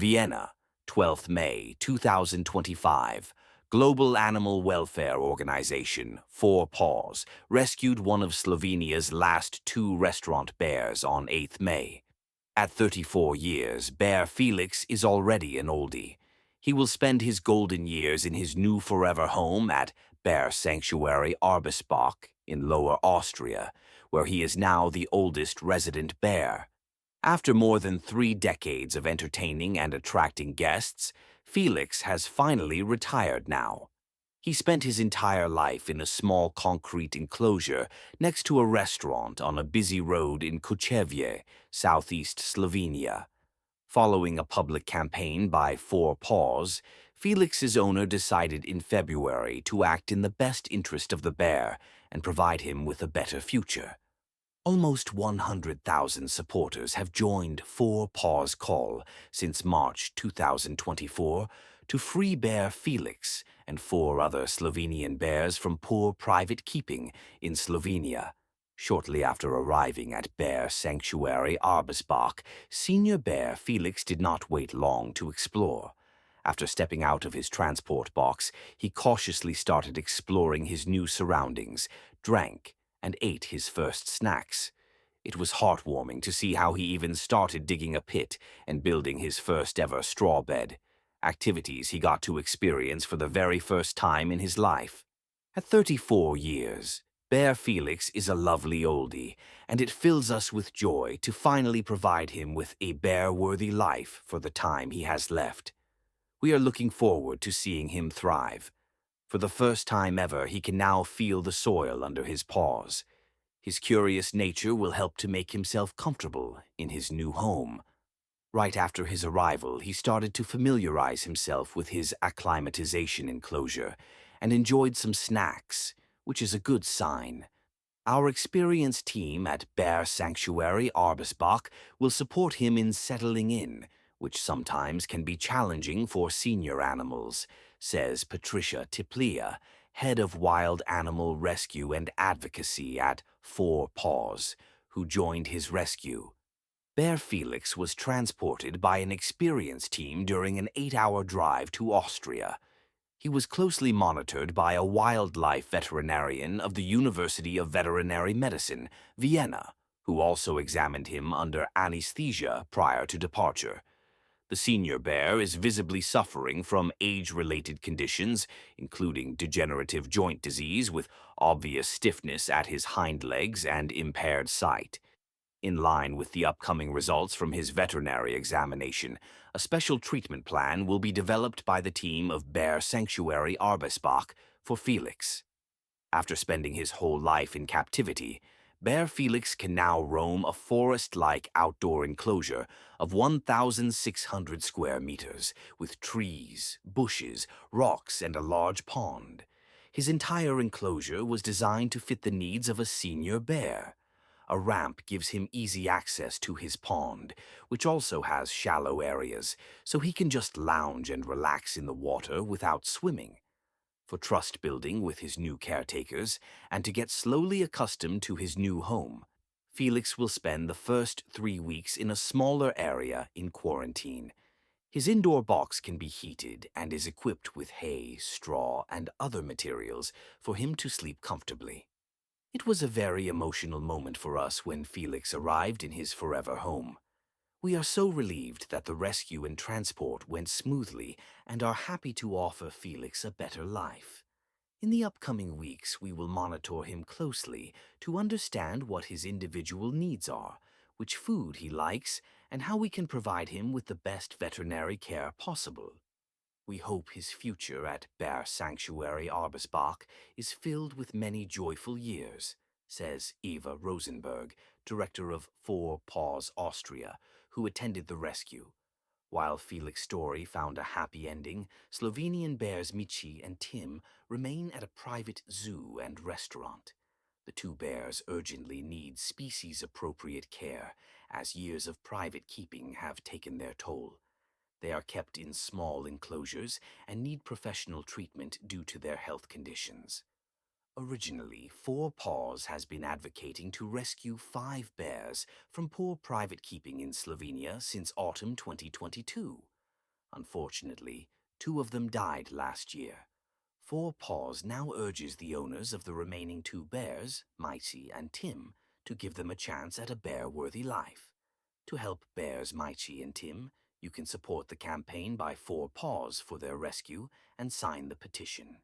Vienna, 12th May 2025. Global Animal Welfare Organization, 4 PAWS, rescued one of Slovenia's last two restaurant bears on 8th May. At 34 years, Bear Felix is already an oldie. He will spend his golden years in his new forever home at Bear Sanctuary Arbesbach in Lower Austria, where he is now the oldest resident bear. After more than 3 decades of entertaining and attracting guests, Felix has finally retired now. He spent his entire life in a small concrete enclosure next to a restaurant on a busy road in Kočevje, southeast Slovenia. Following a public campaign by 4 PAWS, Felix's owner decided in February to act in the best interest of the bear and provide him with a better future. Almost 100,000 supporters have joined 4 PAWS' call since March 2024 to free bear Felix and 4 other Slovenian bears from poor private keeping in Slovenia. Shortly after arriving at Bear Sanctuary Arbesbach, senior bear Felix did not wait long to explore. After stepping out of his transport box, he cautiously started exploring his new surroundings, drank, and ate his first snacks. It was heartwarming to see how he even started digging a pit and building his first ever straw bed, activities he got to experience for the very first time in his life. At 34 years, Bear Felix is a lovely oldie, and it fills us with joy to finally provide him with a bear-worthy life for the time he has left. We are looking forward to seeing him thrive. For the first time ever, he can now feel the soil under his paws. His curious nature will help to make himself comfortable in his new home. Right after his arrival, he started to familiarize himself with his acclimatization enclosure and enjoyed some snacks, which is a good sign. Our experienced team at Bear Sanctuary Arbesbach will support him in settling in, which sometimes can be challenging for senior animals, says Patricia Tiplia, head of Wild Animal Rescue and Advocacy at 4 PAWS, who joined his rescue. Bear Felix was transported by an experienced team during an 8-hour drive to Austria. He was closely monitored by a wildlife veterinarian of the University of Veterinary Medicine, Vienna, who also examined him under anesthesia prior to departure. The senior bear is visibly suffering from age-related conditions, including degenerative joint disease with obvious stiffness at his hind legs and impaired sight. In line with the upcoming results from his veterinary examination, a special treatment plan will be developed by the team of Bear Sanctuary Arbesbach for Felix. After spending his whole life in captivity, Bear Felix can now roam a forest-like outdoor enclosure of 1,600 square meters, with trees, bushes, rocks, and a large pond. His entire enclosure was designed to fit the needs of a senior bear. A ramp gives him easy access to his pond, which also has shallow areas, so he can just lounge and relax in the water without swimming. For trust building with his new caretakers and to get slowly accustomed to his new home, Felix will spend the first 3 weeks in a smaller area in quarantine. His indoor box can be heated and is equipped with hay, straw, and other materials for him to sleep comfortably. It was a very emotional moment for us when Felix arrived in his forever home. We are so relieved that the rescue and transport went smoothly and are happy to offer Felix a better life. In the upcoming weeks, we will monitor him closely to understand what his individual needs are, which food he likes, and how we can provide him with the best veterinary care possible. We hope his future at Bear Sanctuary Arbesbach is filled with many joyful years, says Eva Rosenberg, director of 4 PAWS Austria, who attended the rescue. While Felix's story found a happy ending, Slovenian bears Michi and Tim remain at a private zoo and restaurant. The two bears urgently need species-appropriate care, as years of private keeping have taken their toll. They are kept in small enclosures and need professional treatment due to their health conditions. Originally, 4 PAWS has been advocating to rescue 5 bears from poor private keeping in Slovenia since autumn 2022. Unfortunately, two of them died last year. Four Paws now urges the owners of the remaining two bears, Mighty and Tim, to give them a chance at a bear-worthy life. To help bears Mighty and Tim, you can support the campaign by Four Paws for their rescue and sign the petition.